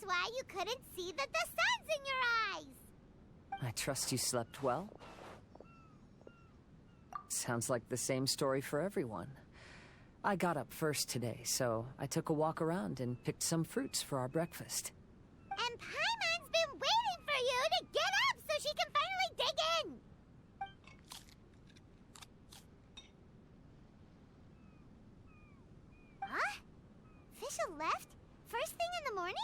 That's why you couldn't see that the sun's in your eyes. I trust you slept well. Sounds like the same story for everyone. I got up first today, so I took a walk around and picked some fruits for our breakfast. And Paimon's been waiting for you to get up so she can finally dig in. Huh? Fisher left? First thing in the morning?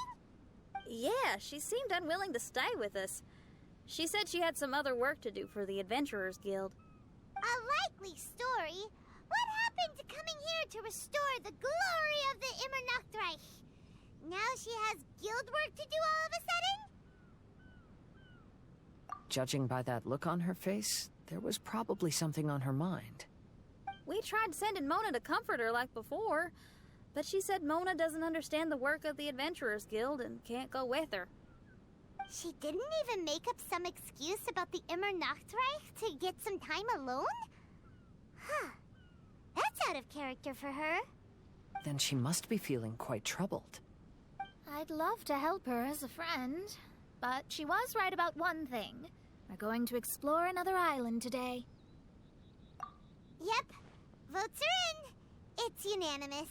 Yeah, she seemed unwilling to stay with us. She said she had some other work to do for the Adventurers Guild. A likely story. What happened to coming here to restore the glory of the Immernachtreich? Now she has guild work to do all of a sudden? Judging by that look on her face, there was probably something on her mind. We tried sending Mona to comfort her like before, but she said Mona doesn't understand the work of the Adventurers Guild and can't go with her. She didn't even make up some excuse about the Immernachtreich to get some time alone? Huh. That's out of character for her. Then she must be feeling quite troubled. I'd love to help her as a friend, but she was right about one thing. We're going to explore another island today. Yep. Votes are in. It's unanimous.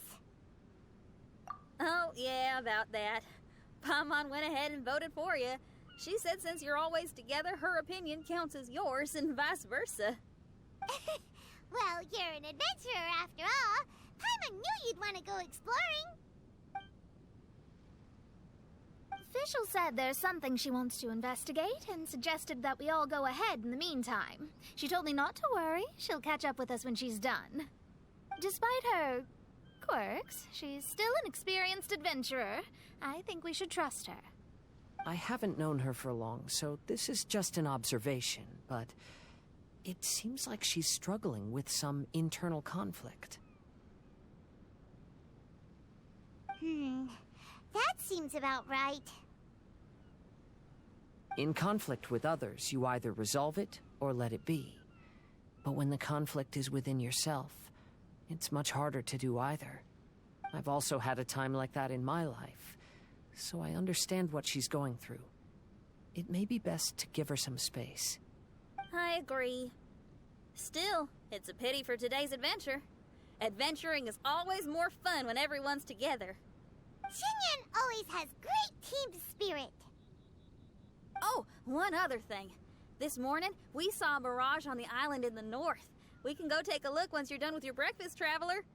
Oh, yeah, about that. Paimon went ahead and voted for you. She said since you're always together, her opinion counts as yours and vice versa. Well, you're an adventurer after all. Paimon knew you'd want to go exploring. Fischl said there's something she wants to investigate and suggested that we all go ahead in the meantime. She told me not to worry. She'll catch up with us when she's done. Despite her quirks, she's still an experienced adventurer. I think we should trust her. I haven't known her for long, so this is just an observation, but it seems like she's struggling with some internal conflict. That seems about right. In conflict with others, you either resolve it or let it be. But when the conflict is within yourself, it's much harder to do either. I've also had a time like that in my life, so I understand what she's going through. It may be best to give her some space. I agree. Still, it's a pity for today's adventure. Adventuring is always more fun when everyone's together. Xinyan always has great team spirit. Oh, one other thing. This morning, we saw a mirage on the island in the north. We can go take a look once you're done with your breakfast, traveler.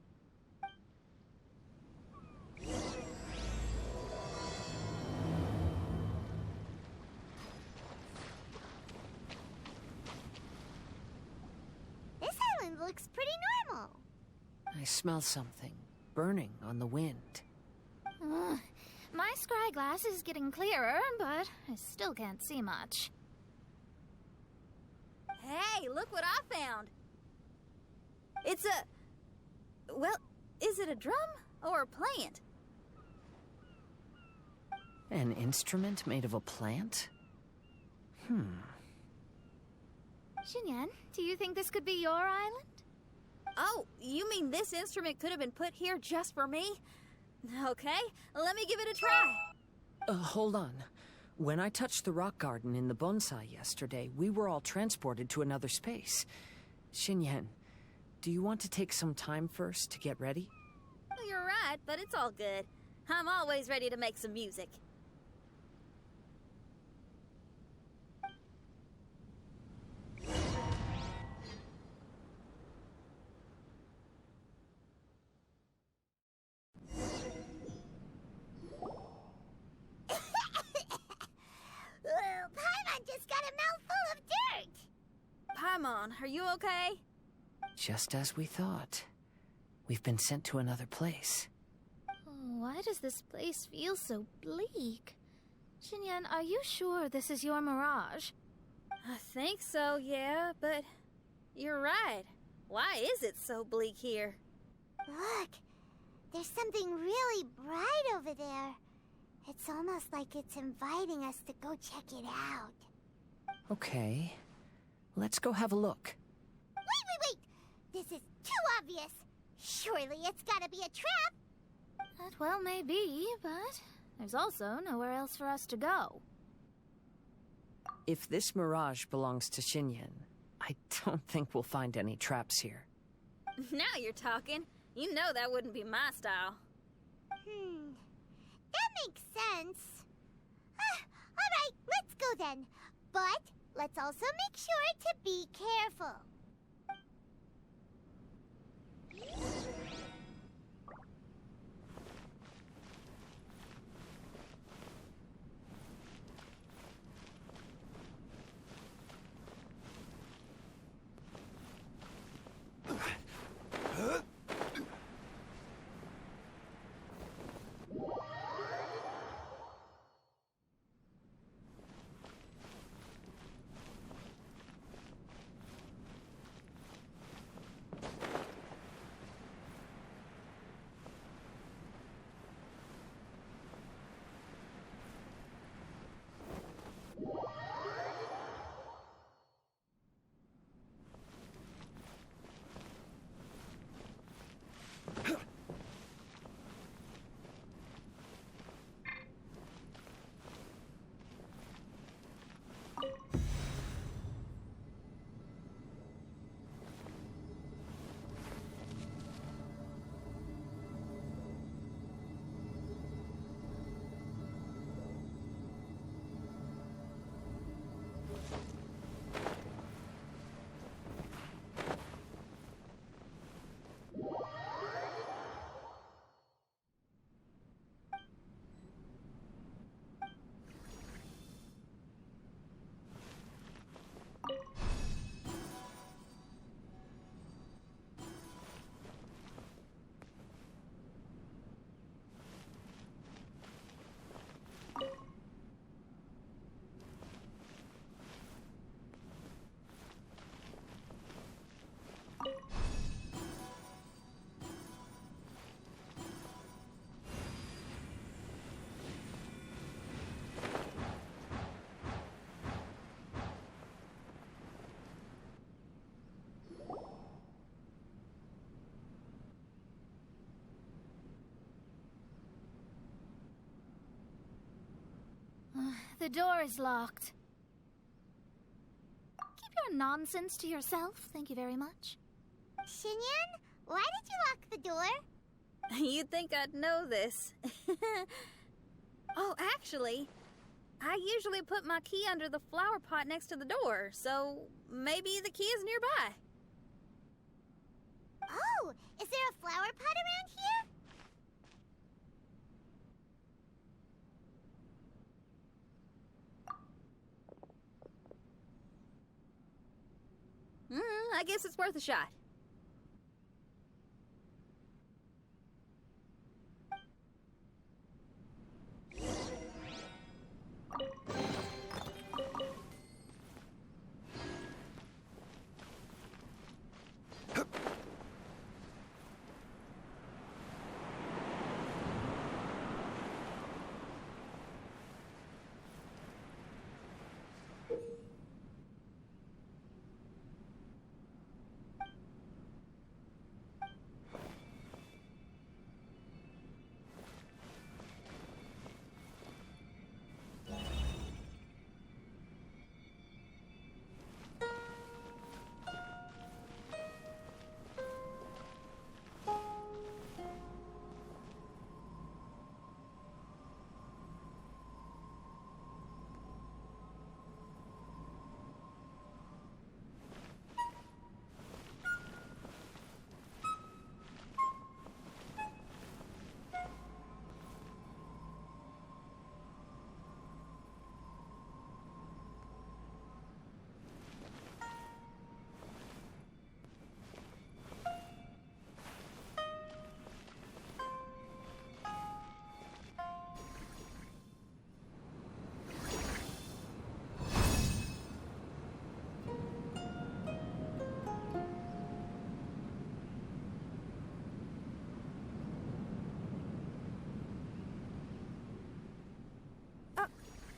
This island looks pretty normal. I smell something burning on the wind. My scry glass is getting clearer, but I still can't see much. Hey, look what I found. It's a... well, is it a drum or a plant? An instrument made of a plant? Xinyan, do you think this could be your island? Oh, you mean this instrument could have been put here just for me? Okay, let me give it a try. Hold on. When I touched the rock garden in the bonsai yesterday, we were all transported to another space. Xinyan, do you want to take some time first to get ready? Well, you're right, but it's all good. I'm always ready to make some music. Paimon just got a mouthful of dirt. Paimon, are you okay? Just as we thought. We've been sent to another place. Why does this place feel so bleak? Xinyan, are you sure this is your mirage? I think so, yeah, but you're right. Why is it so bleak here? Look, there's something really bright over there. It's almost like it's inviting us to go check it out. Okay. Let's go have a look. Wait! This is too obvious. Surely it's gotta be a trap. That well may be, but There's also nowhere else for us to go. If this mirage belongs to Xinyan, I don't think we'll find any traps here. Now you're talking. You know that wouldn't be my style. That makes sense. Alright, let's go then. But let's also make sure to be careful. The door is locked. Keep your nonsense to yourself, thank you very much. Xinyan, why did you lock the door? You'd think I'd know this. Oh, actually, I usually put my key under the flower pot next to the door, so maybe the key is nearby. Oh, is there a flower pot around here? I guess it's worth a shot.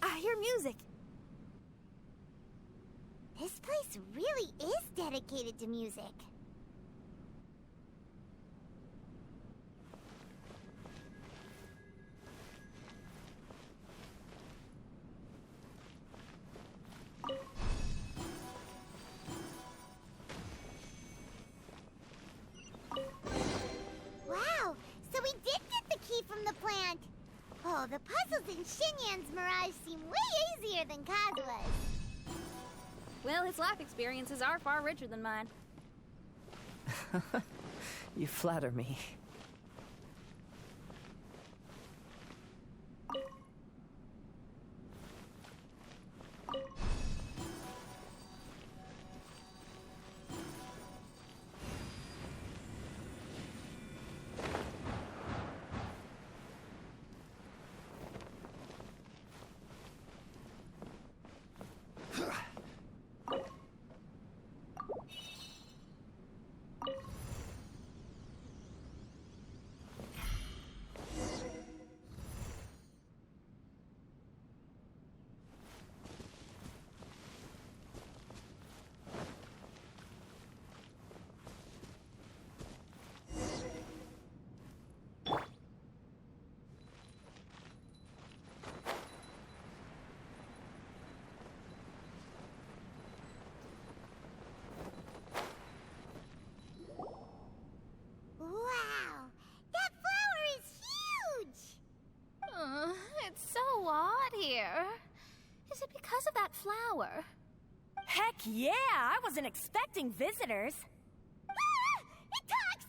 I hear music. This place really is dedicated to music. Oh, the puzzles in Xinyan's Mirage seem way easier than Kazua's. Well, his life experiences are far richer than mine. You flatter me. Wow, that flower is huge! It's so odd here. Is it because of that flower? Heck yeah! I wasn't expecting visitors. Ah! It talks!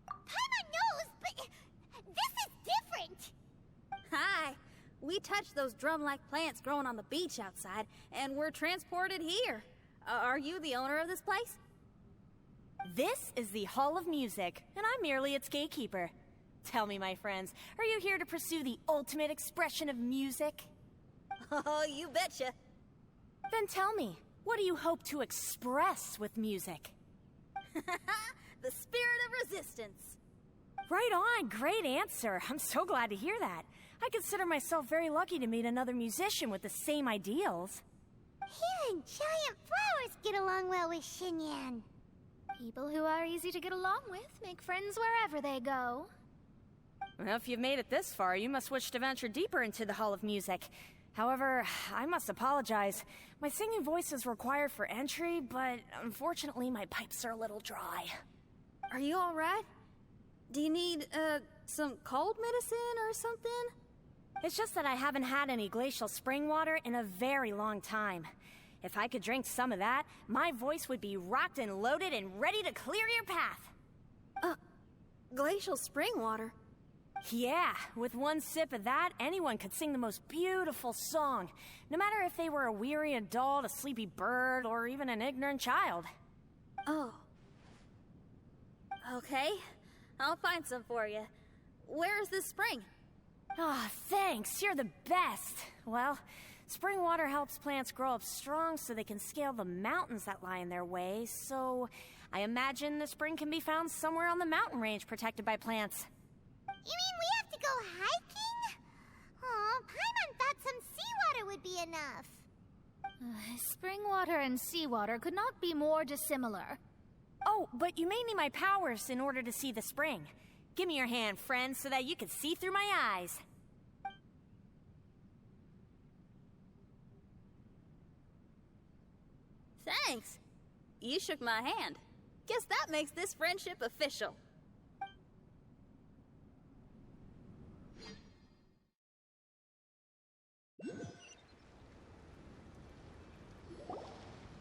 Paimon knows, but this is different! Hi! We touched those drum-like plants growing on the beach outside, and we're transported here. Are you the owner of this place? This is the Hall of Music, and I'm merely its gatekeeper. Tell me, my friends, are you here to pursue the ultimate expression of music? Oh, you betcha. Then tell me, what do you hope to express with music? The spirit of resistance. Right on, great answer. I'm so glad to hear that. I consider myself very lucky to meet another musician with the same ideals. Even giant flowers get along well with Xinyan. People who are easy to get along with make friends wherever they go. Well, if you've made it this far, you must wish to venture deeper into the Hall of Music. However, I must apologize. My singing voice is required for entry, but unfortunately my pipes are a little dry. Are you alright? Do you need, some cold medicine or something? It's just that I haven't had any glacial spring water in a very long time. If I could drink some of that, my voice would be rocked and loaded and ready to clear your path. Glacial spring water? Yeah, with one sip of that, anyone could sing the most beautiful song, no matter if they were a weary adult, a sleepy bird, or even an ignorant child. Oh. Okay, I'll find some for you. Where is this spring? Ah, thanks, you're the best. Well, spring water helps plants grow up strong so they can scale the mountains that lie in their way, so I imagine the spring can be found somewhere on the mountain range protected by plants. You mean we have to go hiking? Aw, Paimon thought some seawater would be enough. Spring water and seawater could not be more dissimilar. Oh, but you may need my powers in order to see the spring. Give me your hand, friend, so that you can see through my eyes. Thanks. You shook my hand. Guess that makes this friendship official.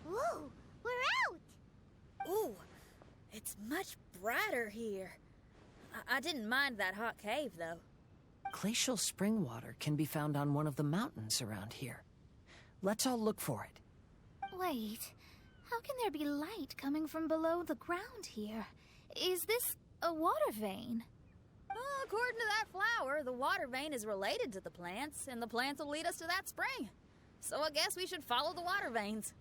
Whoa, we're out! Ooh, it's much brighter here. I didn't mind that hot cave, though. Glacial spring water can be found on one of the mountains around here. Let's all look for it. Wait, how can there be light coming from below the ground here? Is this a water vein? According to that flower, the water vein is related to the plants, and the plants will lead us to that spring. So I guess we should follow the water veins.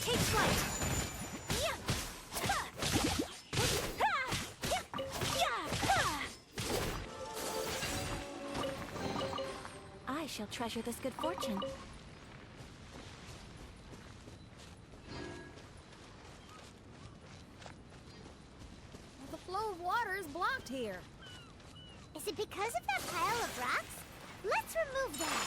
Take flight! treasure this good fortune. The flow of water is blocked here. Is it because of that pile of rocks? Let's remove that.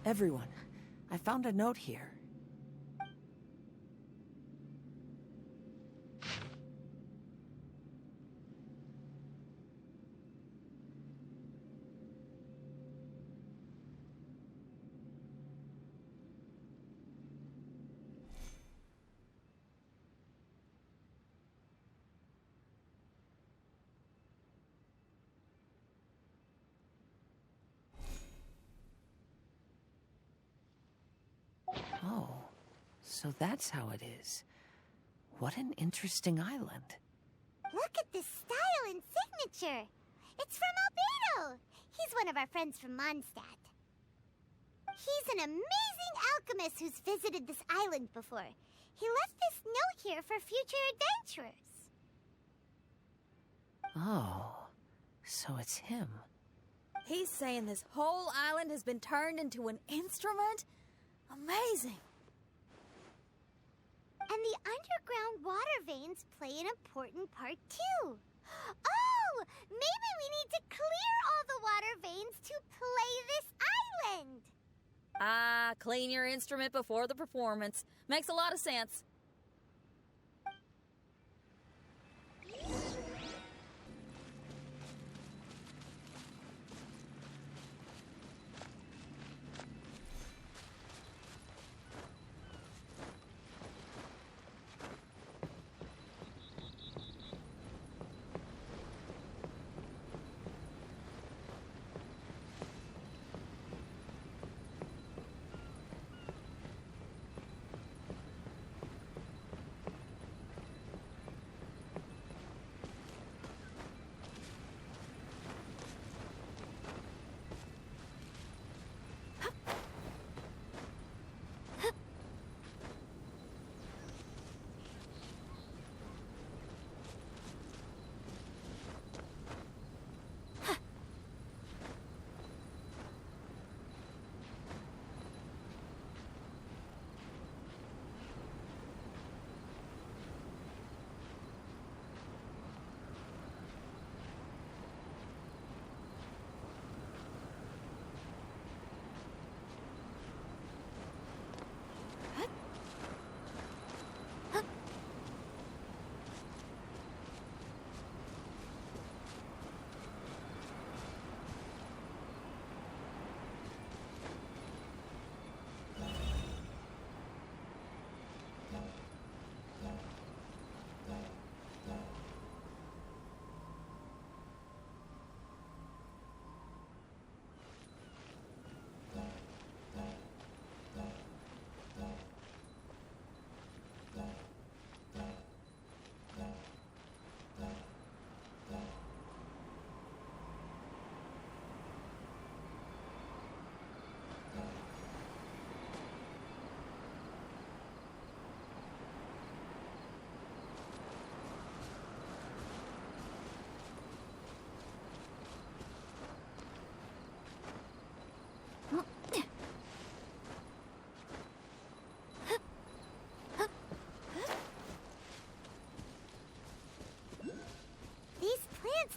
Everyone, I found a note here. Oh, so that's how it is. What an interesting island. Look at this style and signature. It's from Albedo. He's one of our friends from Mondstadt. He's an amazing alchemist who's visited this island before. He left this note here for future adventurers. Oh, so it's him. He's saying this whole island has been turned into an instrument? Amazing. And the underground water veins play an important part too. Oh, maybe we need to clear all the water veins to play this island. Ah, clean your instrument before the performance. Makes a lot of sense.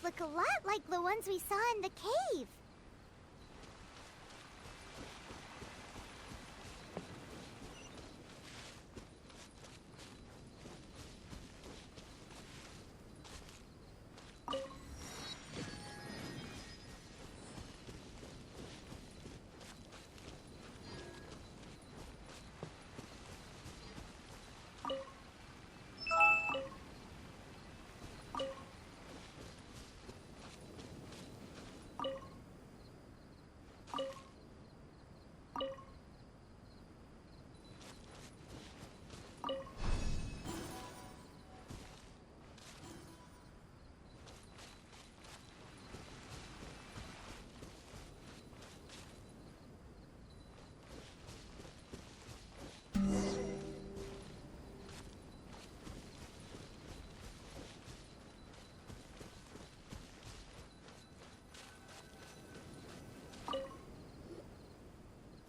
Look a lot like the ones we saw in the cave.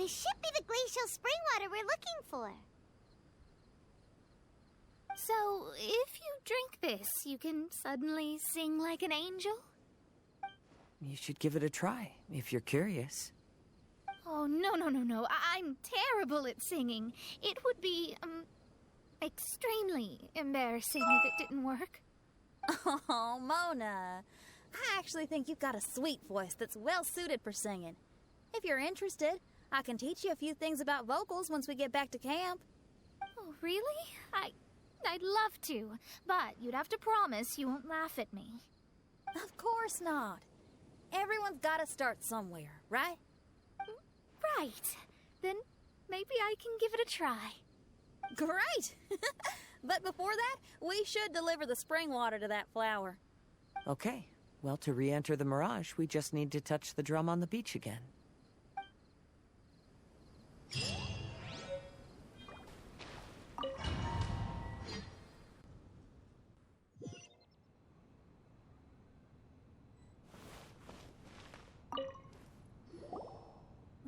This should be the glacial spring water we're looking for. So, if you drink this, you can suddenly sing like an angel? You should give it a try, if you're curious. Oh, no. I'm terrible at singing. It would be, extremely embarrassing if it didn't work. Oh, Mona. I actually think you've got a sweet voice that's well suited for singing. If you're interested, I can teach you a few things about vocals once we get back to camp. Oh, really? I'd love to, but you'd have to promise you won't laugh at me. Of course not. Everyone's got to start somewhere, right? Right. Then maybe I can give it a try. Great! But before that, we should deliver the spring water to that flower. Okay. Well, to re-enter the mirage, we just need to touch the drum on the beach again.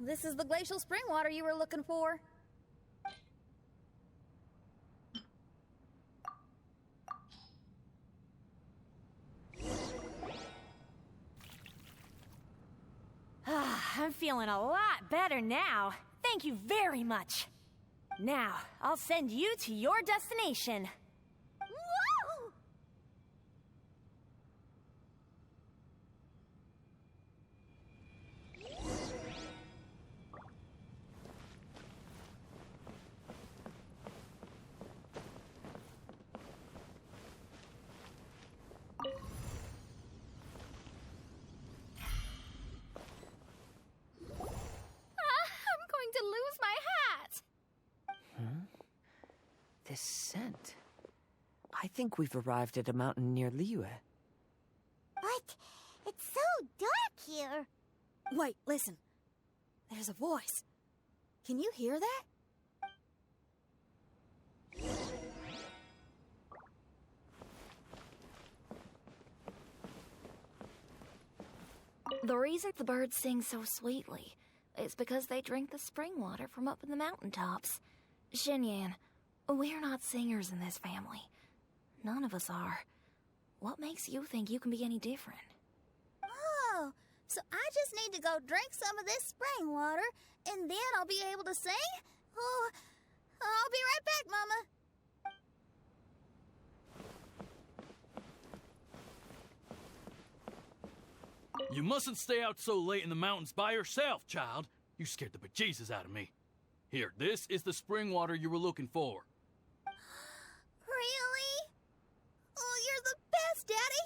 This is the glacial spring water you were looking for. I'm feeling a lot better now. Thank you very much. Now, I'll send you to your destination. Woo! I'm going to lose my hat. This scent. I think we've arrived at a mountain near Liyue. But it's so dark here. Wait, listen. There's a voice. Can you hear that? The reason the birds sing so sweetly is because they drink the spring water from up in the mountaintops. Xinyan, we're not singers in this family. None of us are. What makes you think you can be any different? Oh, so I just need to go drink some of this spring water, and then I'll be able to sing? Oh, I'll be right back, Mama. You mustn't stay out so late in the mountains by yourself, child. You scared the bejesus out of me. Here, this is the spring water you were looking for. Really? Oh, you're the best, Daddy.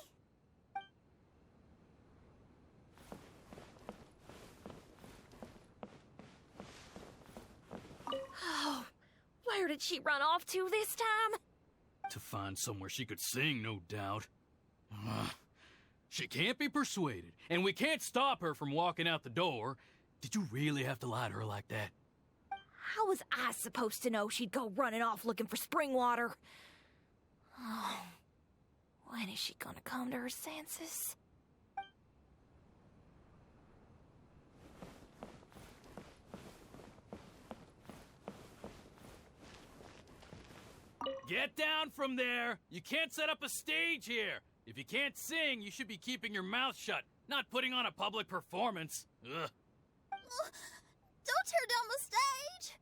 Oh, where did she run off to this time? To find somewhere she could sing, no doubt. Ugh. She can't be persuaded, and we can't stop her from walking out the door. Did you really have to lie to her like that? How was I supposed to know she'd go running off looking for spring water? Oh, when is she gonna come to her senses? Get down from there! You can't set up a stage here! If you can't sing, you should be keeping your mouth shut, not putting on a public performance. Ugh. Don't tear down the stage.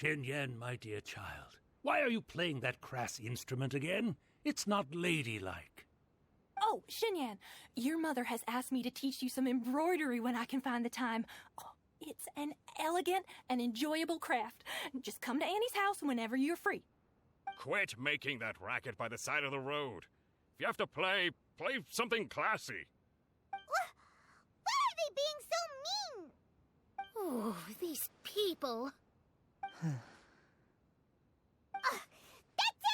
Xinyan, my dear child, why are you playing that crass instrument again? It's not ladylike. Oh, Xinyan, your mother has asked me to teach you some embroidery when I can find the time. Oh, it's an elegant and enjoyable craft. Just come to Annie's house whenever you're free. Quit making that racket by the side of the road. If you have to play something classy. Why are they being so mean? Oh, these people. That's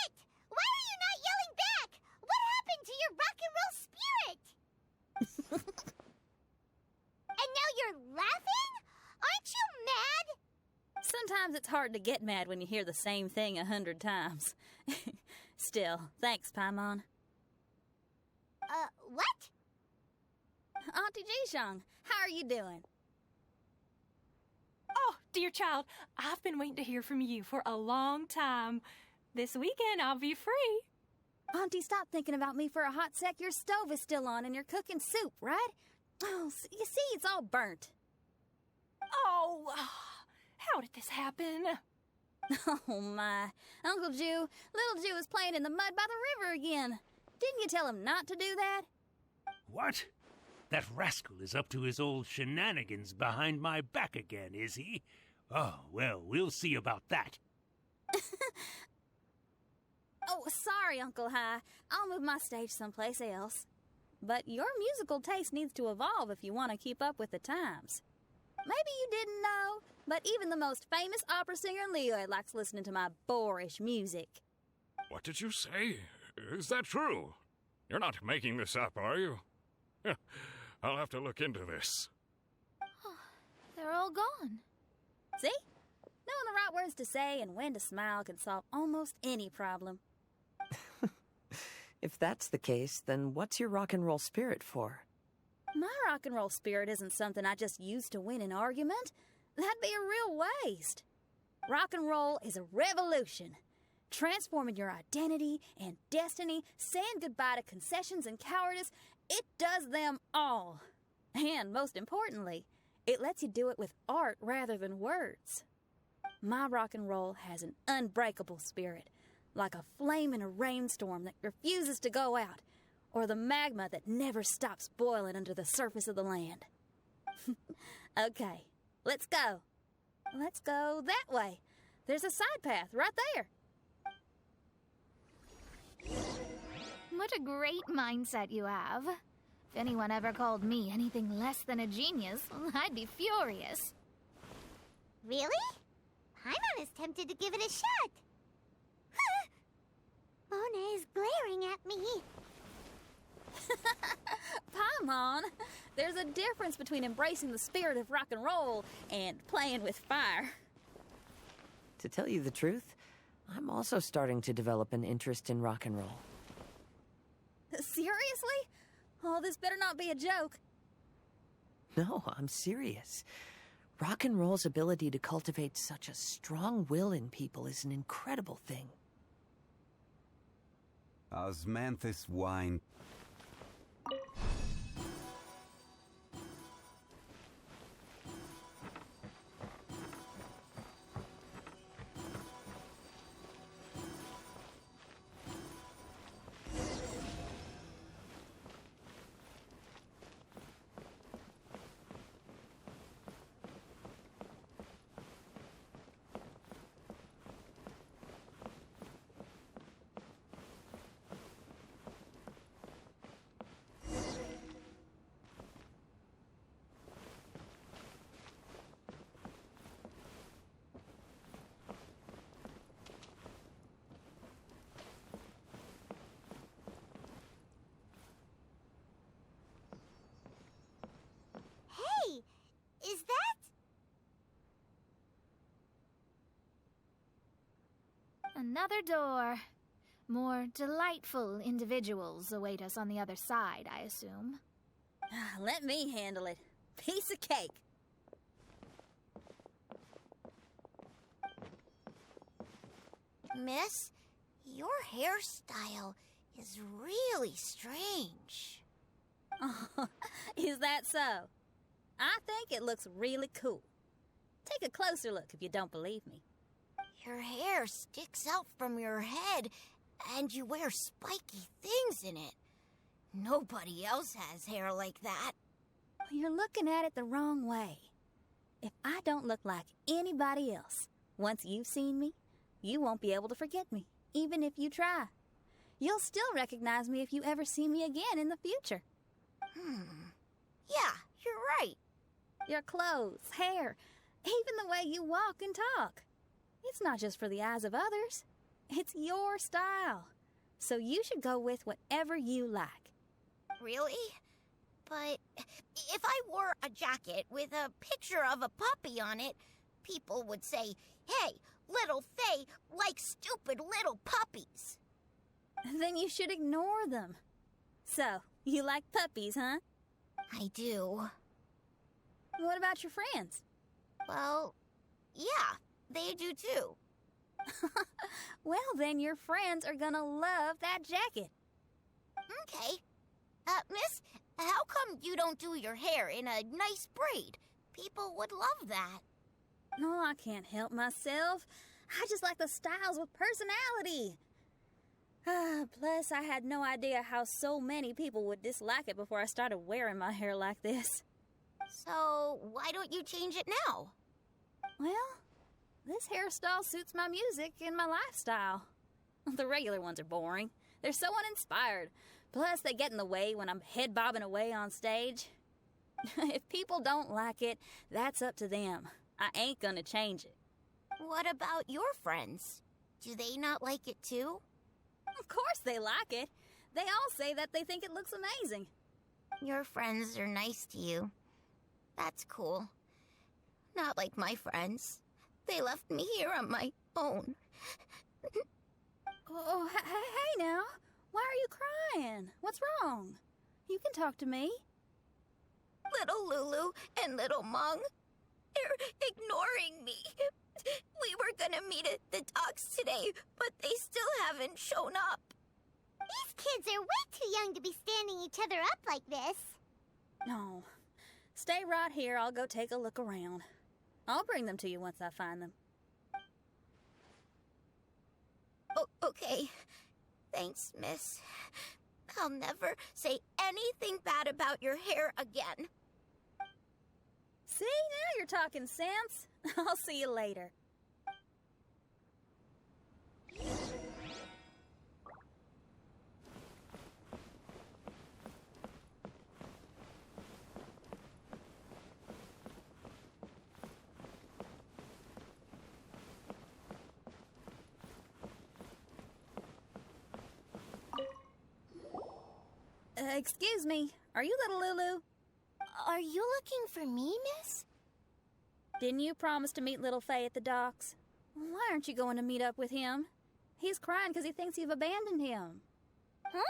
it! Why are you not yelling back? What Sometimes it's hard to get mad when you hear the same thing 100 times. Still, thanks, Paimon. What? Auntie Jishang, how are you doing? Oh, dear child, I've been waiting to hear from you for a long time. This weekend I'll be free. Auntie, stop thinking about me for a hot sec. Your stove is still on and you're cooking soup, right? Oh, you see, it's all burnt. Oh, how did this happen? Oh, my. Uncle Jew, little Jew is playing in the mud by the river again. Didn't you tell him not to do that? What? That rascal is up to his old shenanigans behind my back again, is he? Oh, well, we'll see about that. Oh, sorry, Uncle High. I'll move my stage someplace else. But your musical taste needs to evolve if you want to keep up with the times. Maybe you didn't know, but even the most famous opera singer Liyue likes listening to my boorish music. What did you say? Is that true? You're not making this up, are you? I'll have to look into this. They're all gone. See? Knowing the right words to say and when to smile can solve almost any problem. If that's the case, then what's your rock and roll spirit for? My rock and roll spirit isn't something I just use to win an argument. That'd be a real waste. Rock and roll is a revolution. Transforming your identity and destiny, saying goodbye to concessions and cowardice, it does them all. And most importantly, it lets you do it with art rather than words. My rock and roll has an unbreakable spirit, like a flame in a rainstorm that refuses to go out, or the magma that never stops boiling under the surface of the land. Okay, let's go. Let's go that way. There's a side path right there. What a great mindset you have. If anyone ever called me anything less than a genius, I'd be furious. Really? Paimon is tempted to give it a shot. Mona is glaring at me. Paimon, there's a difference between embracing the spirit of rock and roll and playing with fire. To tell you the truth, I'm also starting to develop an interest in rock and roll. Seriously? Oh, this better not be a joke. No, I'm serious. Rock and roll's ability to cultivate such a strong will in people is an incredible thing. Osmanthus wine. Is that? Another door. More delightful individuals await us on the other side, I assume. Let me handle it. Piece of cake. Miss, your hairstyle is really strange. Oh, is that so? I think it looks really cool. Take a closer look if you don't believe me. Your hair sticks out from your head, and you wear spiky things in it. Nobody else has hair like that. You're looking at it the wrong way. If I don't look like anybody else, once you've seen me, you won't be able to forget me, even if you try. You'll still recognize me if you ever see me again in the future. Yeah, you're right. Your clothes, hair, even the way you walk and talk. It's not just for the eyes of others. It's your style. So you should go with whatever you like. Really? But if I wore a jacket with a picture of a puppy on it, people would say, Hey, little Faye likes stupid little puppies. Then you should ignore them. So, you like puppies, huh? I do. What about your friends? Well, yeah, they do too. Well, then your friends are gonna love that jacket. Okay. Miss, how come you don't do your hair in a nice braid? People would love that. No, I can't help myself. I just like the styles with personality. Plus, I had no idea how so many people would dislike it before I started wearing my hair like this. So, why don't you change it now? Well, this hairstyle suits my music and my lifestyle. The regular ones are boring. They're so uninspired. Plus, they get in the way when I'm head bobbing away on stage. If people don't like it, that's up to them. I ain't gonna change it. What about your friends? Do they not like it too? Of course they like it. They all say that they think it looks amazing. Your friends are nice to you. That's cool. Not like my friends. They left me here on my own. Oh, hey now. Why are you crying? What's wrong? You can talk to me. Little Lulu and little Mung, they're ignoring me. We were gonna meet at the docks today, but they still haven't shown up. These kids are way too young to be standing each other up like this. No. Stay right here. I'll go take a look around. I'll bring them to you once I find them. Oh, okay. Thanks, miss. I'll never say anything bad about your hair again. See, now you're talking sense. I'll see you later. Excuse me, are you little Lulu? Are you looking for me, miss? Didn't you promise to meet little Faye at the docks? Why aren't you going to meet up with him? He's crying because he thinks you've abandoned him. Huh?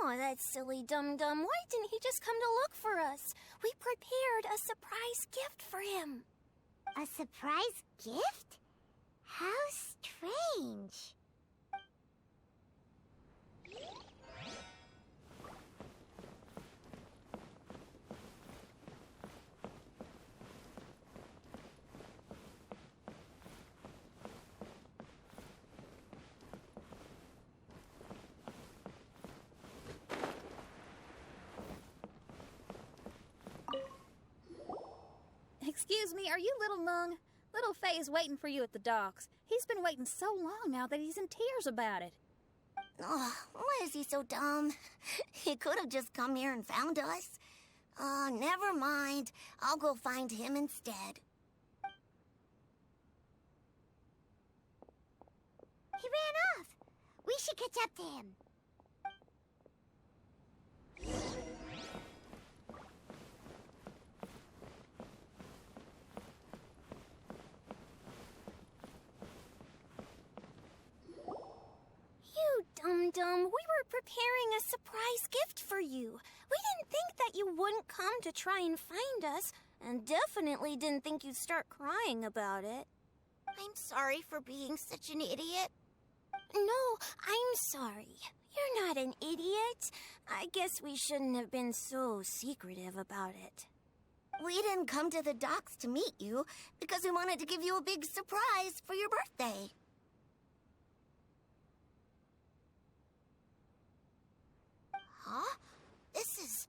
Oh, that silly dum-dum. Why didn't he just come to look for us? We prepared a surprise gift for him. A surprise gift? How strange. Excuse me, are you little Mung? Little Faye is waiting for you at the docks. He's been waiting so long now that he's in tears about it. Oh, why is he so dumb? He could have just come here and found us. Oh, never mind. I'll go find him instead. He ran off. We should catch up to him. You dum-dum, we were preparing a surprise gift for you. We didn't think that you wouldn't come to try and find us, and definitely didn't think you'd start crying about it. I'm sorry for being such an idiot. No, I'm sorry. You're not an idiot. I guess we shouldn't have been so secretive about it. We didn't come to the docks to meet you because we wanted to give you a big surprise for your birthday. Huh? This is...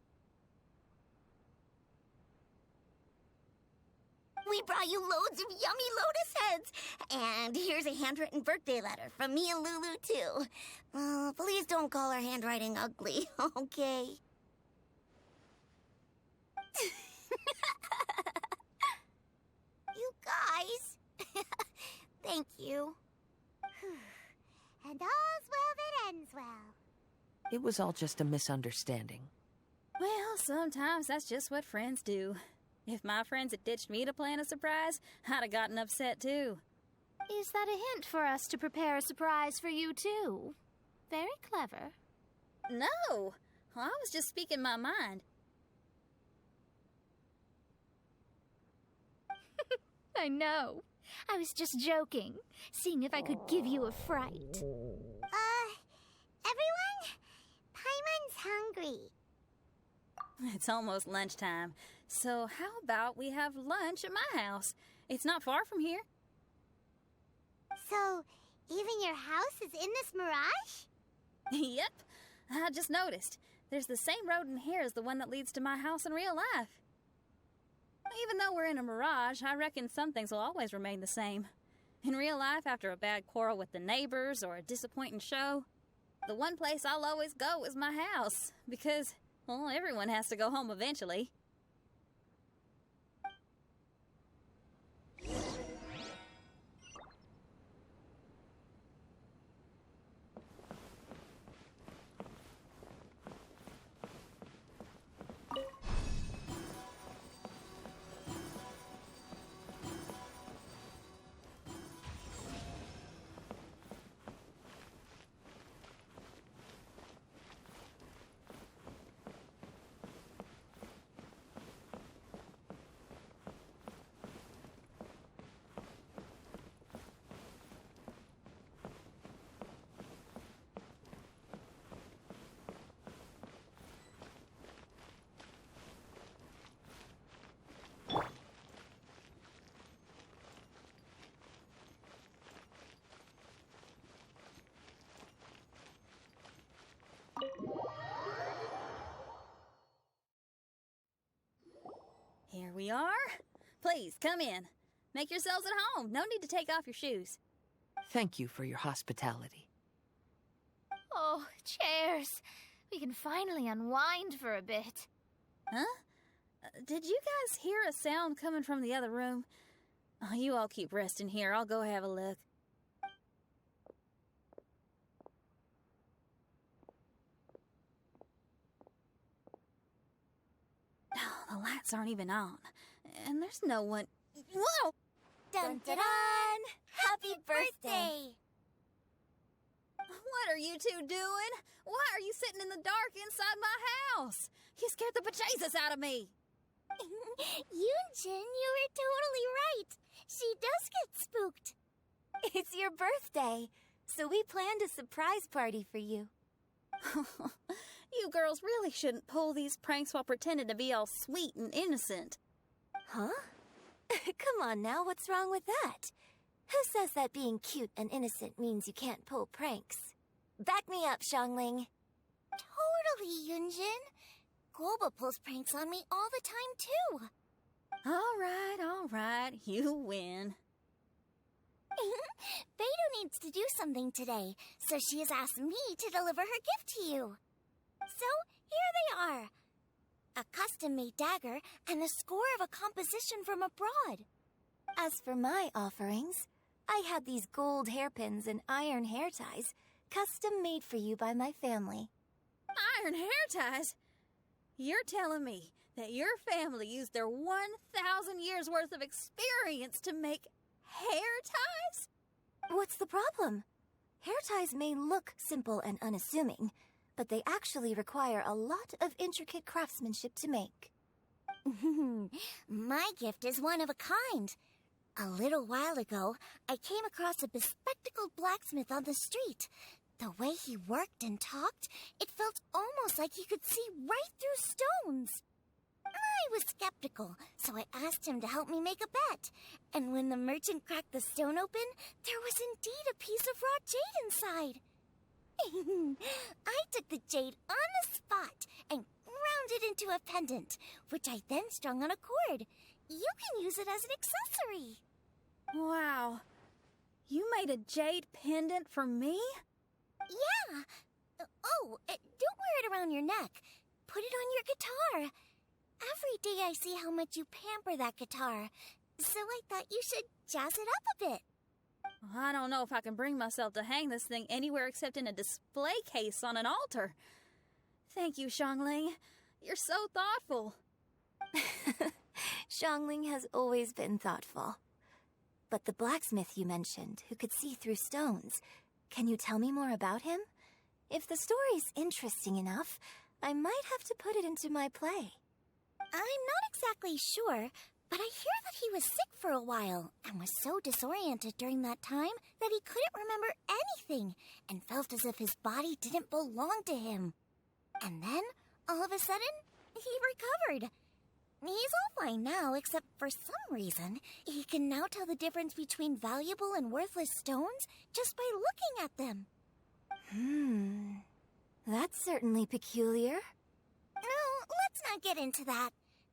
We brought you loads of yummy lotus heads. And here's a handwritten birthday letter from me and Lulu, too. Please don't call our handwriting ugly, okay? You guys. Thank you. And all's well that ends well. It was all just a misunderstanding. Well, sometimes that's just what friends do. If my friends had ditched me to plan a surprise, I'd have gotten upset too. Is that a hint for us to prepare a surprise for you, too? Very clever. No, I was just speaking my mind. I know. I was just joking, seeing if I could give you a fright. Everyone? Paimon's hungry. It's almost lunchtime, so how about we have lunch at my house? It's not far from here. So, even your house is in this mirage? Yep, I just noticed. There's the same road in here as the one that leads to my house in real life. Even though we're in a mirage, I reckon some things will always remain the same. In real life, after a bad quarrel with the neighbors or a disappointing show, the one place I'll always go is my house, because, well, everyone has to go home eventually. Here we are. Please, come in. Make yourselves at home. No need to take off your shoes. Thank you for your hospitality. Oh, chairs. We can finally unwind for a bit. Huh? Did you guys hear a sound coming from the other room? Oh, you all keep resting here. I'll go have a look. Oh, the lights aren't even on. And there's no one... Whoa! Dun dun dun! Happy birthday! What are you two doing? Why are you sitting in the dark inside my house? You scared the bejesus out of me. Yunjin, you were totally right. She does get spooked. It's your birthday, so we planned a surprise party for you. You girls really shouldn't pull these pranks while pretending to be all sweet and innocent. Huh? Come on now, what's wrong with that? Who says that being cute and innocent means you can't pull pranks? Back me up, Xiangling. Totally, Yunjin. Guoba pulls pranks on me all the time, too. All right, you win. Beidou needs to do something today, so she has asked me to deliver her gift to you. So, here they are. A custom-made dagger and the score of a composition from abroad. As for my offerings, I had these gold hairpins and iron hair ties, custom-made for you by my family. Iron hair ties? You're telling me that your family used their 1,000 years' worth of experience to make hair ties? What's the problem? Hair ties may look simple and unassuming, but they actually require a lot of intricate craftsmanship to make. My gift is one of a kind. A little while ago, I came across a bespectacled blacksmith on the street. The way he worked and talked, it felt almost like he could see right through stones. I was skeptical, so I asked him to help me make a bet. And when the merchant cracked the stone open, there was indeed a piece of raw jade inside. I took the jade on the spot and ground it into a pendant, which I then strung on a cord. You can use it as an accessory. Wow. You made a jade pendant for me? Yeah. Don't wear it around your neck. Put it on your guitar. Every day I see how much you pamper that guitar, so I thought you should jazz it up a bit. I don't know if I can bring myself to hang this thing anywhere except in a display case on an altar. Thank you, Xiangling. You're so thoughtful. Xiangling has always been thoughtful. But the blacksmith you mentioned, who could see through stones, can you tell me more about him? If the story's interesting enough, I might have to put it into my play. I'm not exactly sure, but I hear that he was sick for a while and was so disoriented during that time that he couldn't remember anything and felt as if his body didn't belong to him. And then, all of a sudden, he recovered. He's all fine now, except for some reason, he can now tell the difference between valuable and worthless stones just by looking at them. That's certainly peculiar. No, let's not get into that.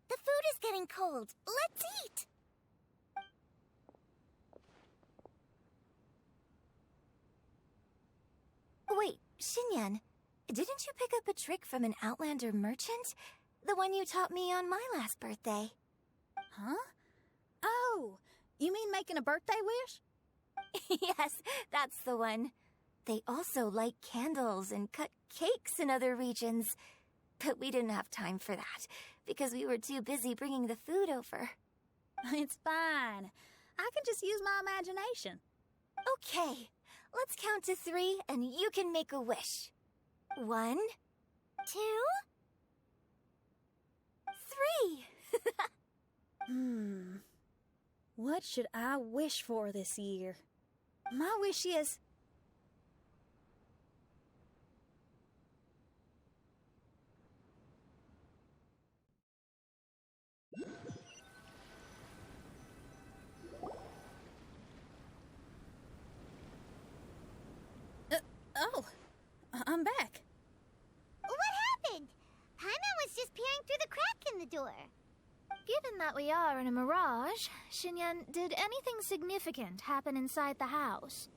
The food is getting cold. Let's eat! Wait, Xinyan, didn't you pick up a trick from an Outlander merchant? The one you taught me on my last birthday. Huh? Oh, you mean making a birthday wish? Yes, that's the one. They also light candles and cut cakes in other regions. But we didn't have time for that, because we were too busy bringing the food over. It's fine. I can just use my imagination. Okay, let's count to 3 and you can make a wish. 1, 2, 3. What should I wish for this year? My wish is... I'm back. What happened? Paimon was just peering through the crack in the door. Given that we are in a mirage, Xinyan, did anything significant happen inside the house?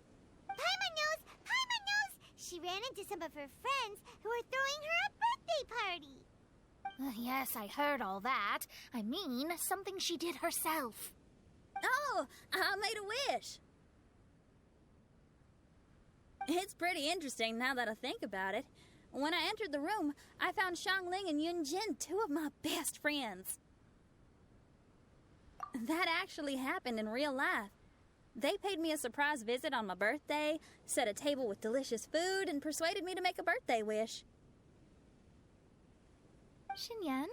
Paimon knows! Paimon knows! She ran into some of her friends who were throwing her a birthday party. Yes, I heard all that. I mean, something she did herself. Oh, I made a wish. It's pretty interesting now that I think about it. When I entered the room, I found Xiangling and Yunjin, 2 of my best friends. That actually happened in real life. They paid me a surprise visit on my birthday, set a table with delicious food, and persuaded me to make a birthday wish. Xinyan,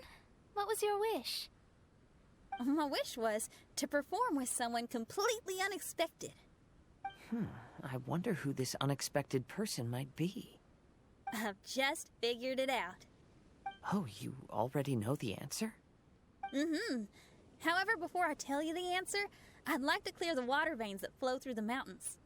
what was your wish? My wish was to perform with someone completely unexpected. I wonder who this unexpected person might be. I've just figured it out. Oh, you already know the answer? However, before I tell you the answer, I'd like to clear the water veins that flow through the mountains.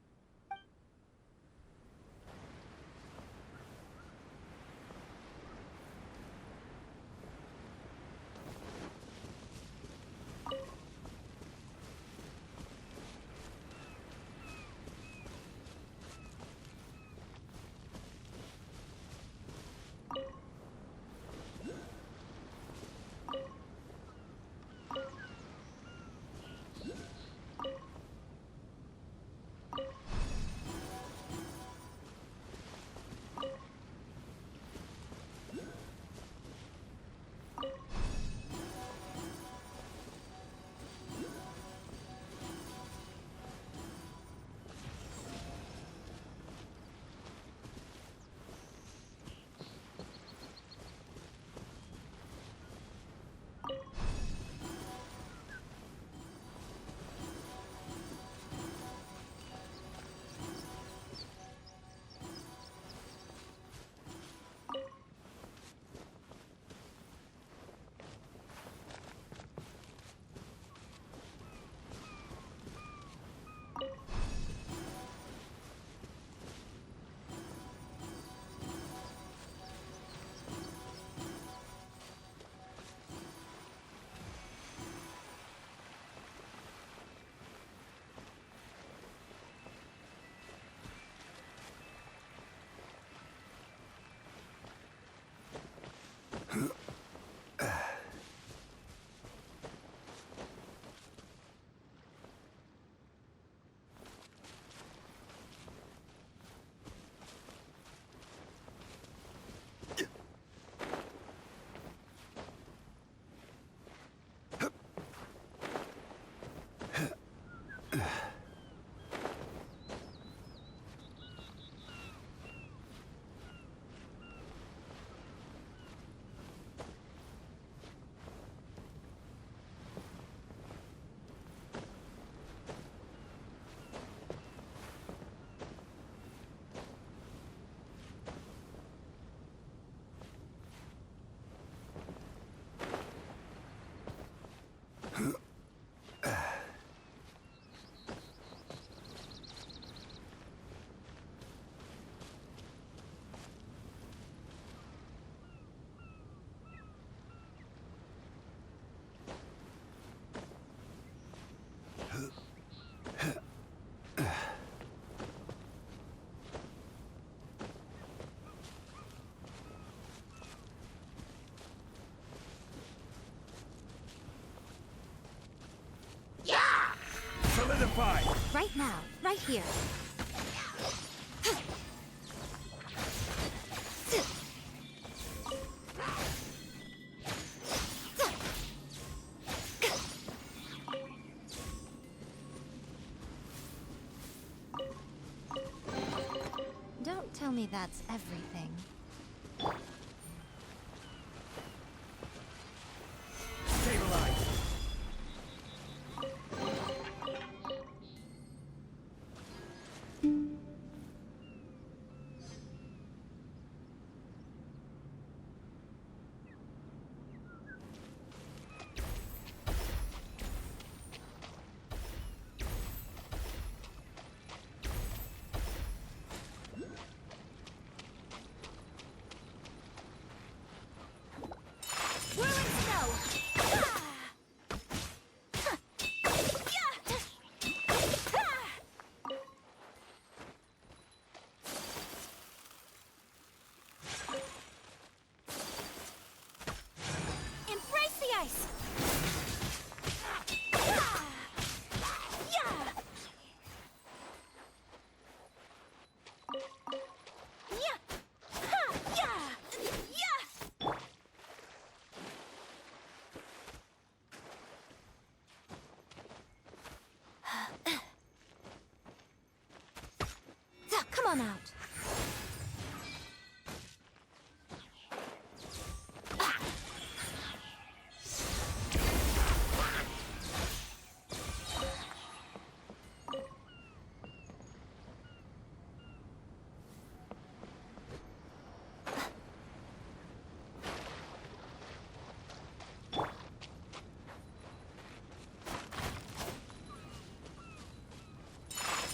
Solidified! Right now, right here. Don't tell me that's everything. Stabilize! Come on out.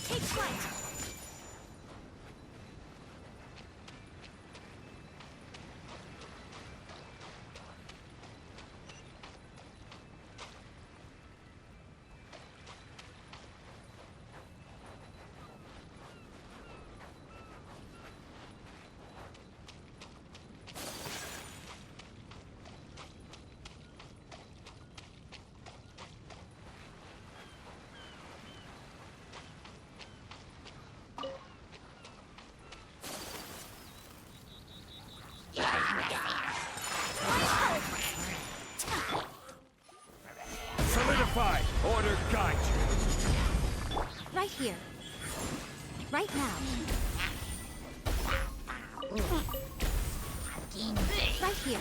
Take flight! Solidify! Order guide you! Right here. Right now. Right here.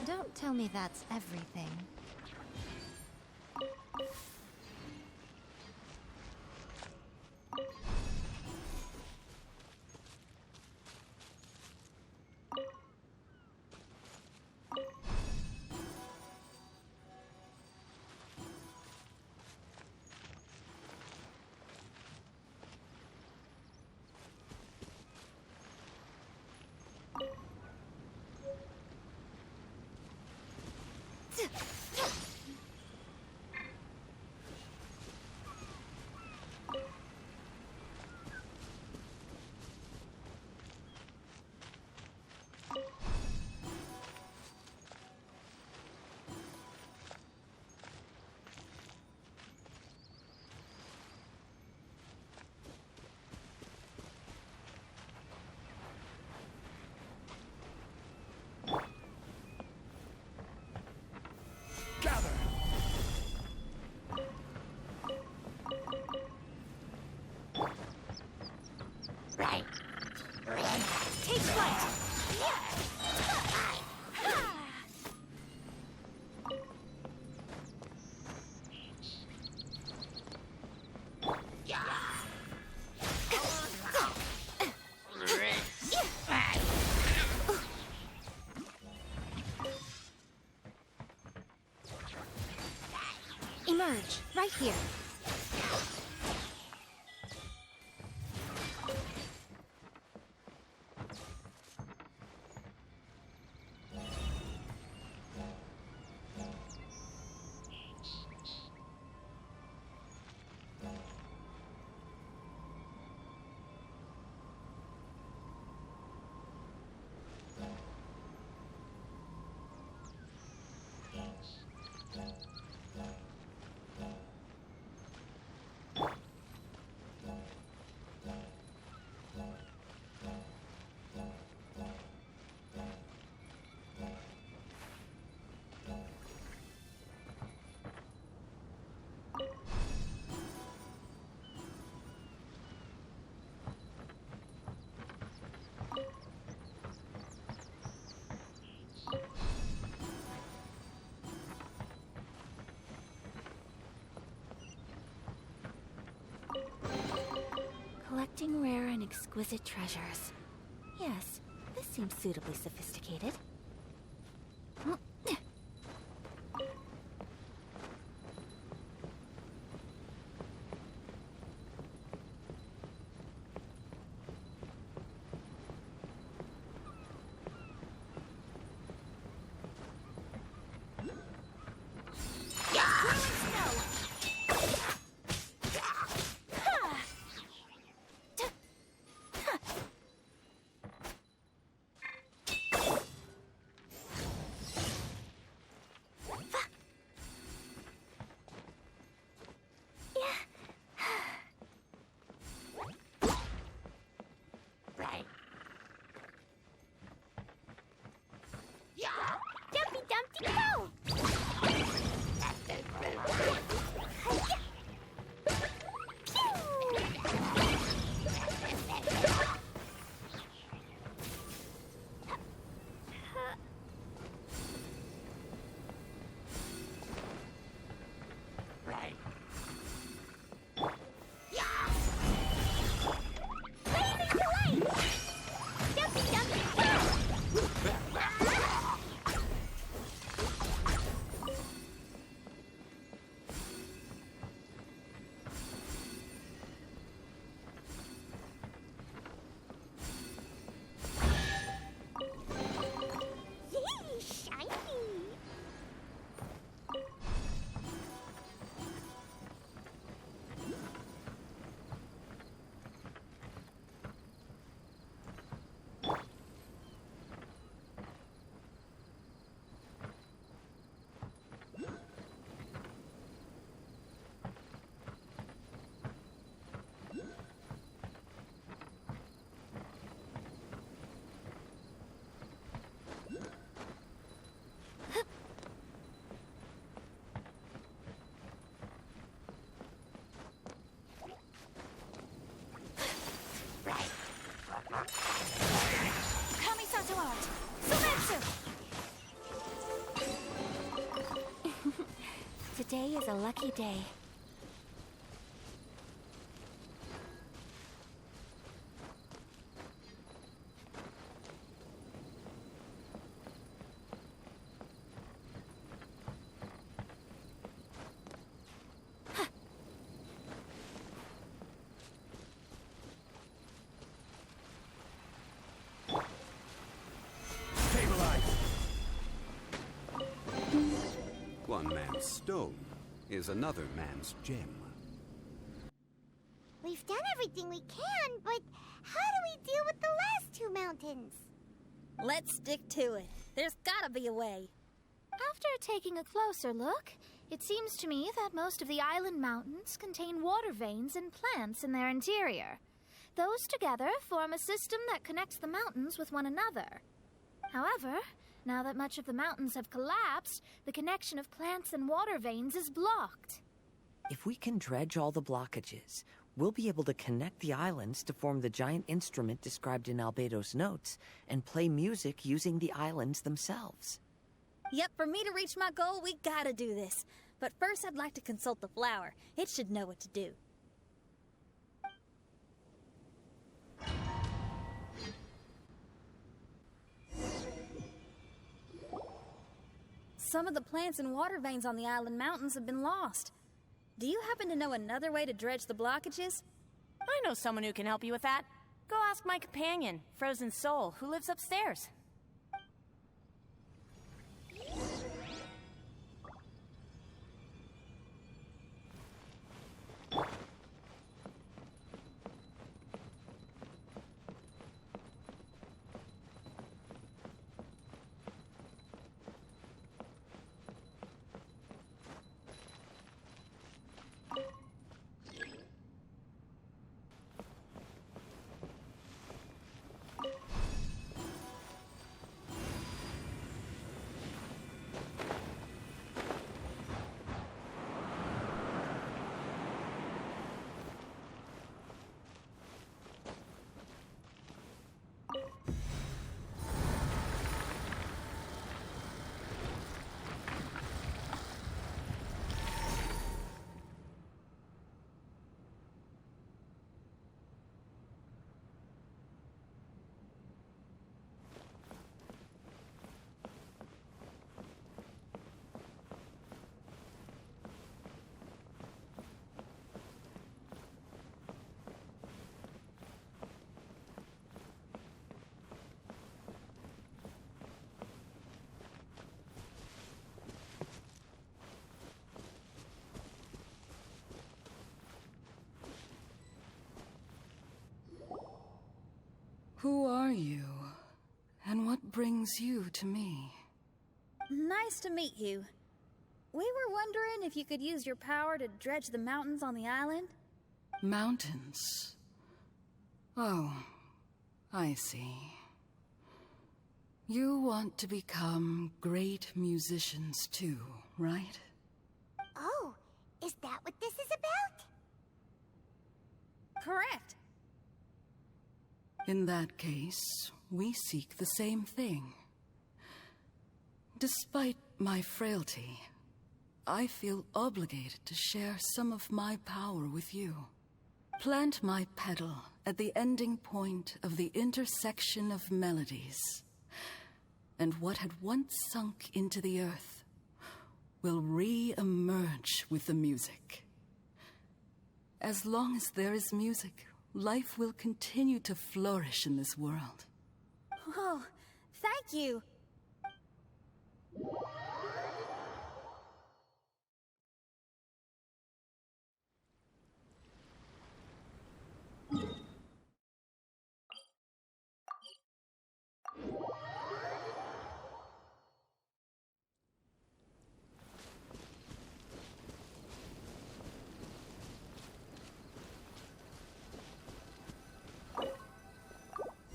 Don't tell me that's everything. Gather! Take flight! Emerge. Right here. Collecting rare and exquisite treasures. Yes, this seems suitably sophisticated. Dumpty Dumpty go! Today is a lucky day. One man's stone is another man's gem. We've done everything we can, but how do we deal with the last two mountains? Let's stick to it. There's gotta be a way. After taking a closer look, it seems to me that most of the island mountains contain water veins and plants in their interior. Those together form a system that connects the mountains with one another. However, now that much of the mountains have collapsed, the connection of plants and water veins is blocked. If we can dredge all the blockages, we'll be able to connect the islands to form the giant instrument described in Albedo's notes and play music using the islands themselves. Yep, for me to reach my goal, we gotta do this. But first I'd like to consult the flower. It should know what to do. Some of the plants and water veins on the island mountains have been lost. Do you happen to know another way to dredge the blockages? I know someone who can help you with that. Go ask my companion, Frozen Soul, who lives upstairs. Who are you? And what brings you to me? Nice to meet you. We were wondering if you could use your power to dredge the mountains on the island? Mountains? Oh, I see. You want to become great musicians too, right? Oh, is that what this is about? Correct. In that case, we seek the same thing. Despite my frailty, I feel obligated to share some of my power with you. Plant my petal at the ending point of the intersection of melodies, and what had once sunk into the earth will re-emerge with the music. As long as there is music, life will continue to flourish in this world. Oh, thank you.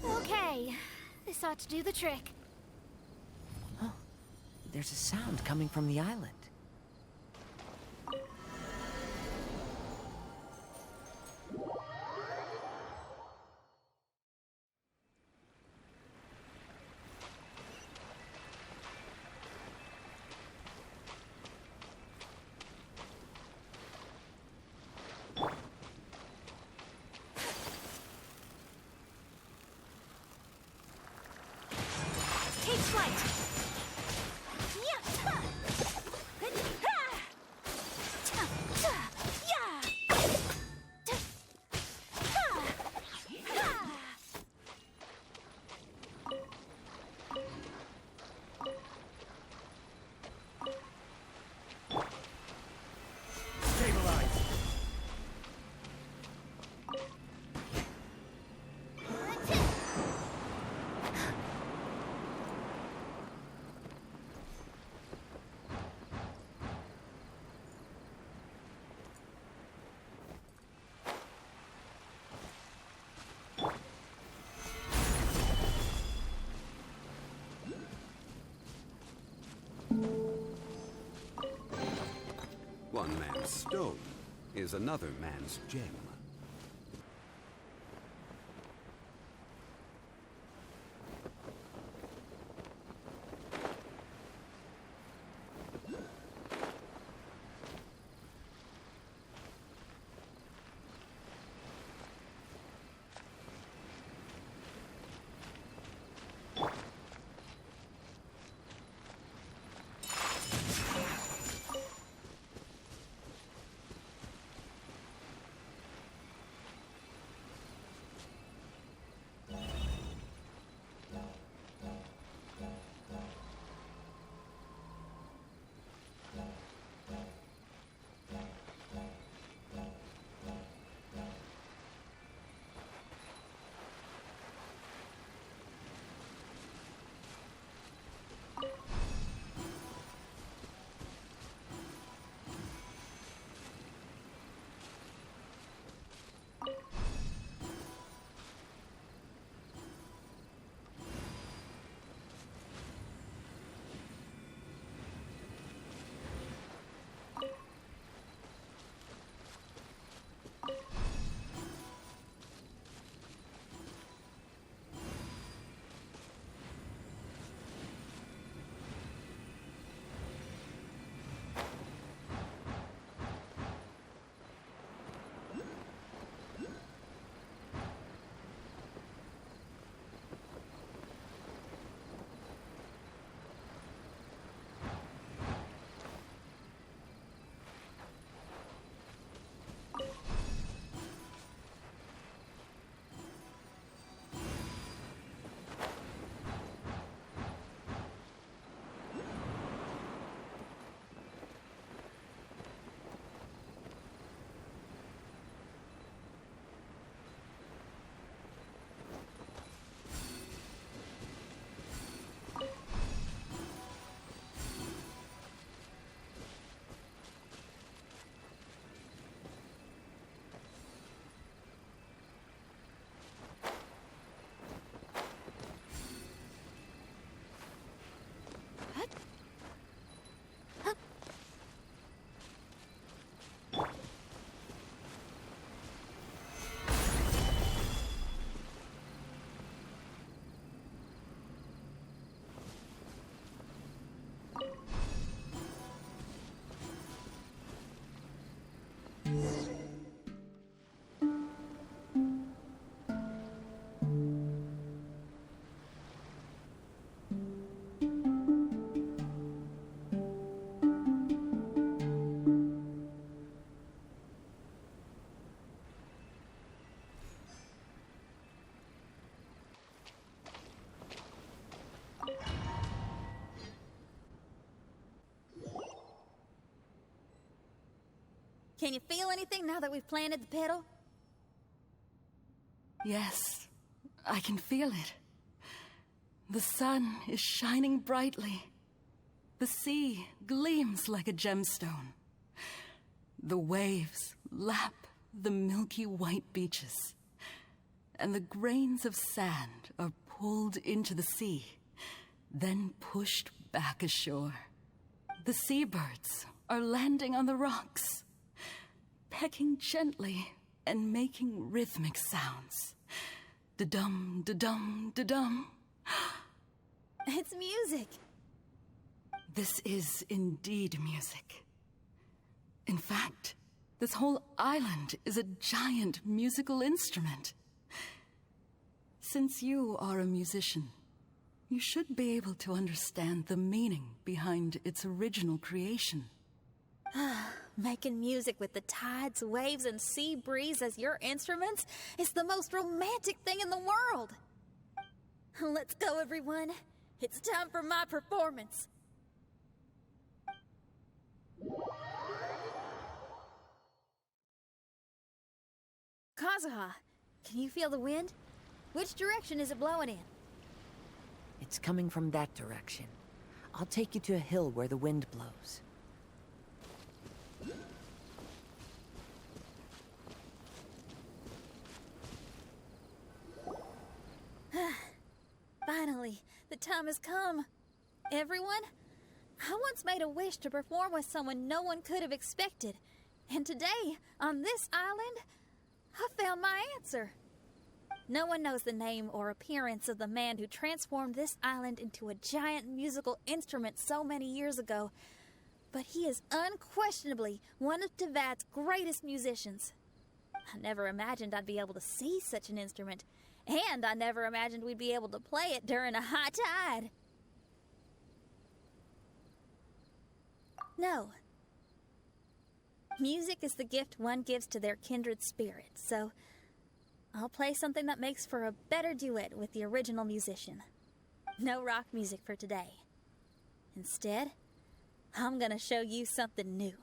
Okay, this ought to do the trick. Oh, there's a sound coming from the island. Take flight! One man's stone is another man's gem. Can you feel anything now that we've planted the pedal? Yes, I can feel it. The sun is shining brightly. The sea gleams like a gemstone. The waves lap the milky white beaches. And the grains of sand are pulled into the sea, then pushed back ashore. The seabirds are landing on the rocks, pecking gently and making rhythmic sounds. Da-dum, da-dum, da-dum. It's music. This is indeed music. In fact, this whole island is a giant musical instrument. Since you are a musician, you should be able to understand the meaning behind its original creation. Making music with the tides, waves, and sea breeze as your instruments is the most romantic thing in the world. Let's go, everyone. It's time for my performance. Kazuha, can you feel the wind? Which direction is it blowing in? It's coming from that direction. I'll take you to a hill where the wind blows. Finally, the time has come. Everyone, I once made a wish to perform with someone no one could have expected. And today, on this island, I found my answer. No one knows the name or appearance of the man who transformed this island into a giant musical instrument so many years ago, but he is unquestionably one of Teyvat's greatest musicians. I never imagined I'd be able to see such an instrument, and I never imagined we'd be able to play it during a high tide. No. Music is the gift one gives to their kindred spirit, so I'll play something that makes for a better duet with the original musician. No rock music for today. Instead, I'm gonna show you something new.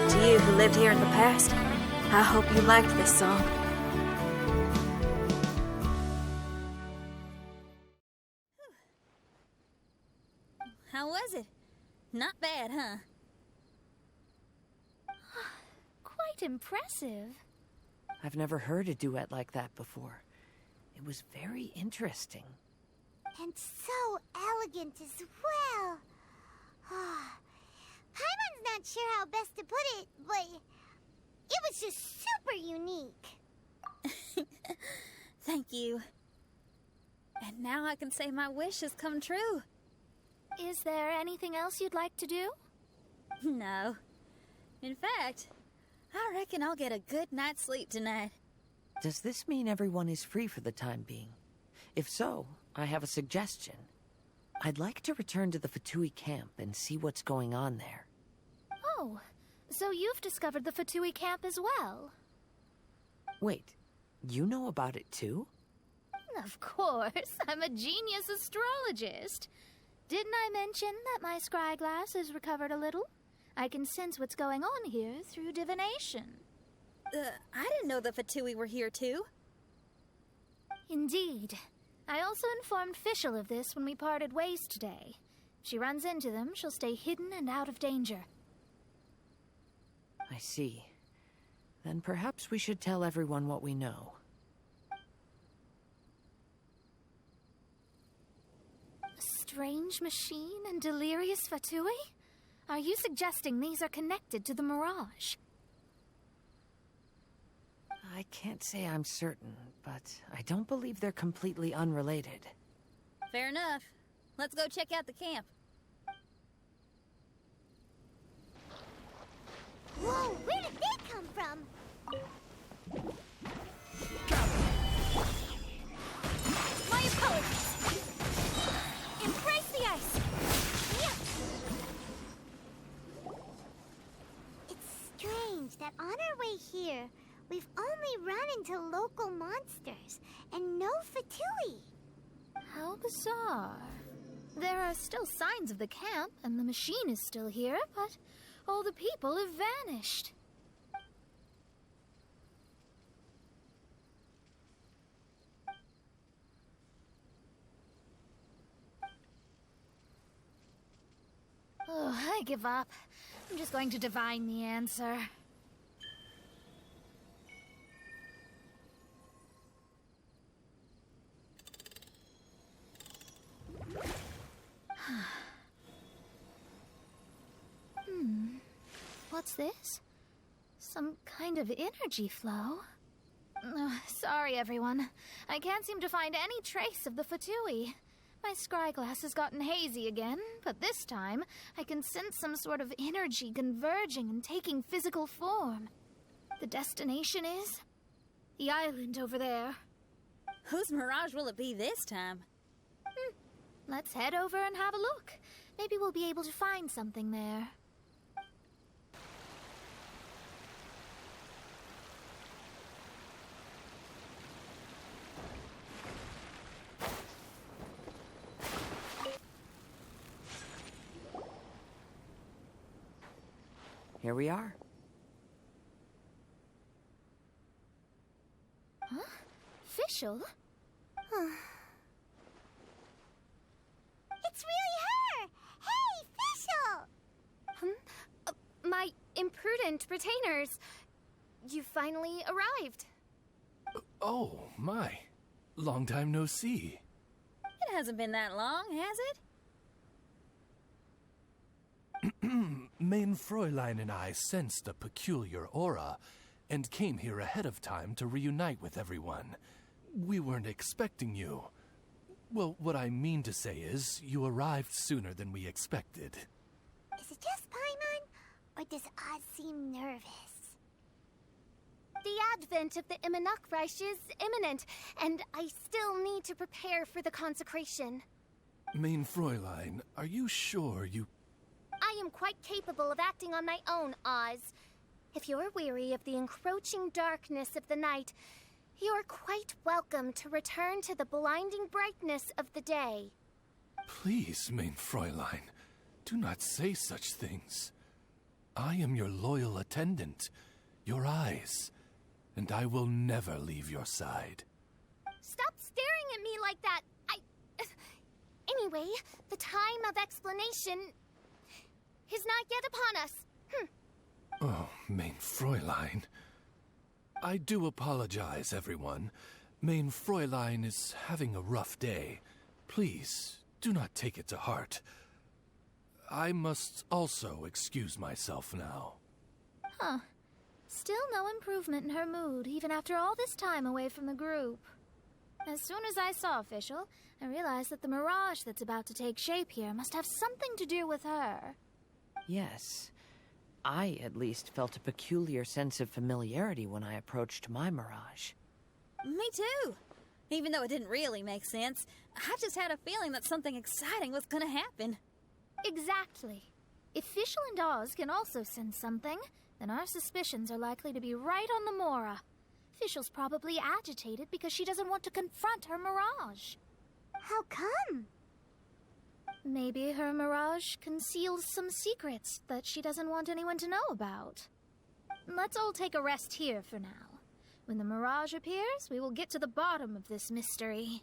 To you who lived here in the past, I hope you liked this song. How was it? Not bad, huh? Quite impressive. I've never heard a duet like that before. It was very interesting. And so elegant as well. Paimon's not sure how best to put it, but it was just super unique. Thank you. And now I can say my wish has come true. Is there anything else you'd like to do? No. In fact, I reckon I'll get a good night's sleep tonight. Does this mean everyone is free for the time being? If so, I have a suggestion. I'd like to return to the Fatui camp and see what's going on there. Oh, so you've discovered the Fatui camp as well? Wait, you know about it too? Of course, I'm a genius astrologist. Didn't I mention that my scry glass has recovered a little? I can sense what's going on here through divination. I didn't know the Fatui were here too. Indeed. I also informed Fischl of this when we parted ways today. If she runs into them, she'll stay hidden and out of danger. I see. Then perhaps we should tell everyone what we know. A strange machine and delirious Fatui? Are you suggesting these are connected to the Mirage? I can't say I'm certain, but I don't believe they're completely unrelated. Fair enough. Let's go check out the camp. Whoa, where did they come from? My apologies! Embrace the ice! Yeah. It's strange that on our way here, we've only run into local monsters and no Fatui. How bizarre. There are still signs of the camp, and the machine is still here, but all the people have vanished. Oh, I give up. I'm just going to divine the answer. What's this? Some kind of energy flow? Sorry, everyone. I can't seem to find any trace of the Fatui. My scryglass has gotten hazy again, but this time I can sense some sort of energy converging and taking physical form. The destination is the island over there. Whose mirage will it be this time? Let's head over and have a look. Maybe we'll be able to find something there. Here we are. Huh? Fischl? It's really her! Hey, Fischl! My imprudent retainers. You finally arrived. Oh, my. Long time no see. It hasn't been that long, has it? Main Fräulein and I sensed a peculiar aura and came here ahead of time to reunite with everyone. We weren't expecting you. Well, what I mean to say is, you arrived sooner than we expected. Is it just Paimon, or does Oz seem nervous? The advent of the Immunachreich is imminent, and I still need to prepare for the consecration. Main Fräulein, are you sure you... I am quite capable of acting on my own, Oz. If you're weary of the encroaching darkness of the night, you're quite welcome to return to the blinding brightness of the day. Please, Main Fräulein, do not say such things. I am your loyal attendant, your eyes, and I will never leave your side. Stop staring at me like that! Anyway, the time of explanation is not yet upon us. Oh, Main Fräulein. I do apologize, everyone. Main Fräulein is having a rough day. Please, do not take it to heart. I must also excuse myself now. Still no improvement in her mood, even after all this time away from the group. As soon as I saw Fischl, I realized that the mirage that's about to take shape here must have something to do with her. Yes. I, at least, felt a peculiar sense of familiarity when I approached my mirage. Me too. Even though it didn't really make sense, I just had a feeling that something exciting was gonna happen. Exactly. If Fischl and Oz can also sense something, then our suspicions are likely to be right on the Mora. Fischl's probably agitated because she doesn't want to confront her mirage. How come? Maybe her mirage conceals some secrets that she doesn't want anyone to know about. Let's all take a rest here for now. When the mirage appears, we will get to the bottom of this mystery.